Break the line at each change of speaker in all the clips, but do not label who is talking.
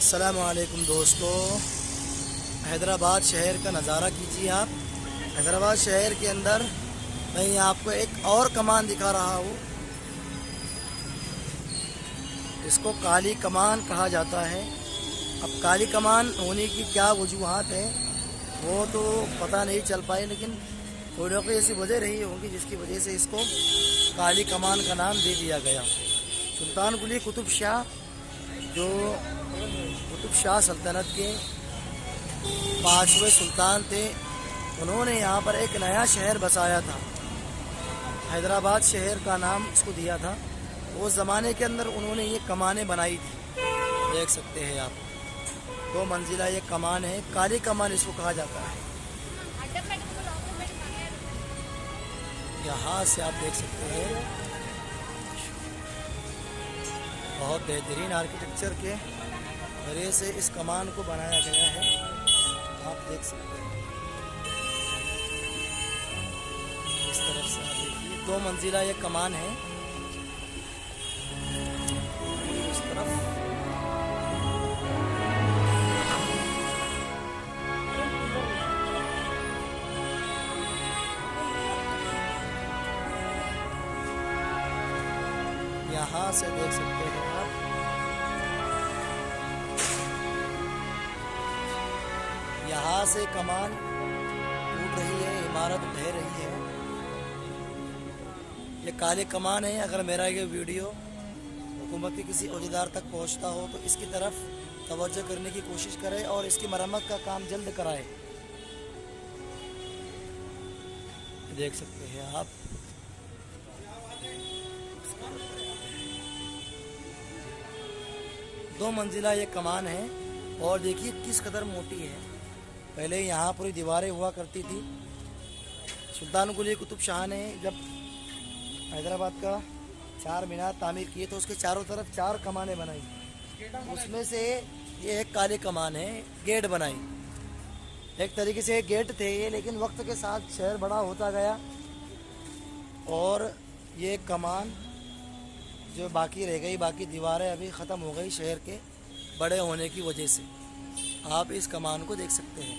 अस्सलामुअलैकुम दोस्तों, हैदराबाद शहर का नज़ारा कीजिए आप। हैदराबाद शहर के अंदर मैं आपको एक और कमान दिखा रहा हूँ। इसको काली कमान कहा जाता है। अब काली कमान होने की क्या वजूहात है वो तो पता नहीं चल पाए, लेकिन कोई ना कोई ऐसी वजह रही होगी जिसकी वजह से इसको काली कमान का नाम दे दिया गया। सुल्तान कुली कुतुब शाह, जो कुतुब शाह सल्तनत के 5वें सुल्तान थे, उन्होंने यहाँ पर एक नया शहर बसाया था। हैदराबाद शहर का नाम इसको दिया था। उस ज़माने के अंदर उन्होंने ये कमानें बनाई थी, देख सकते हैं आप। 2 मंजिला ये कमान है, काली कमान इसको कहा जाता है। यहाँ से आप देख सकते हैं, बहुत बेहतरीन आर्किटेक्चर के वजह से इस कमान को बनाया गया है। आप देख सकते हैं इस तरफ से, आप देखिए 2 मंजिला ये कमान है। इस तरफ यहाँ से देख सकते हैं आप, यहाँ से कमान टूट रही है, इमारत ढह रही है। ये काले कमान है। अगर मेरा ये वीडियो हुकूमत के किसी ओहदेदार तक पहुँचता हो तो इसकी तरफ तवज्जो करने की कोशिश करें और इसकी मरम्मत का काम जल्द कराएं। देख सकते हैं आप, दो मंजिला ये कमान है और देखिए किस कदर मोटी है। पहले यहाँ पूरी दीवारें हुआ करती थी। सुल्तान कुली कुतुब शाह ने जब हैदराबाद का 4 मीनार तामीर किए तो उसके चारों तरफ 4 कमानें बनाई। उसमें से ये एक काली कमान है, गेट बनाई। एक तरीके से गेट थे ये, लेकिन वक्त के साथ शहर बड़ा होता गया और ये कमान जो बाकी रह गई, बाकी दीवारें अभी ख़त्म हो गई शहर के बड़े होने की वजह से। आप इस कमान को देख सकते हैं।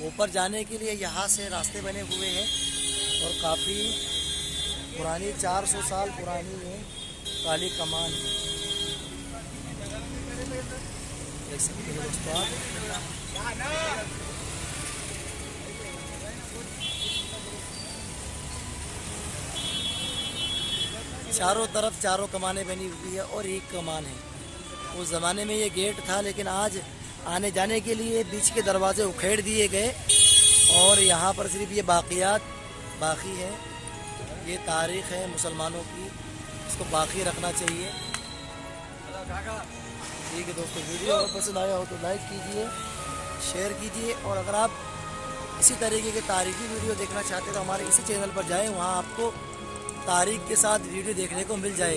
ऊपर जाने के लिए यहाँ से रास्ते बने हुए हैं और काफ़ी पुरानी, 400 साल पुरानी ये काली कमान है। देख सकते हैं दोस्तों आप। चारों तरफ 4 कमानें बनी हुई है और एक कमान है। उस ज़माने में ये गेट था, लेकिन आज आने जाने के लिए बीच के दरवाजे उखेड़ दिए गए और यहाँ पर सिर्फ ये बाक़ियात बाकी है। ये तारीख़ है मुसलमानों की, इसको बाकी रखना चाहिए। ठीक है दोस्तों, वीडियो अगर पसंद आया हो तो लाइक कीजिए, शेयर कीजिए, और अगर आप इसी तरीके के तारीख़ी वीडियो देखना चाहते हैं तो हमारे इसी चैनल पर जाएँ। वहाँ आपको तारीख के साथ वीडियो देखने को मिल जाएगी।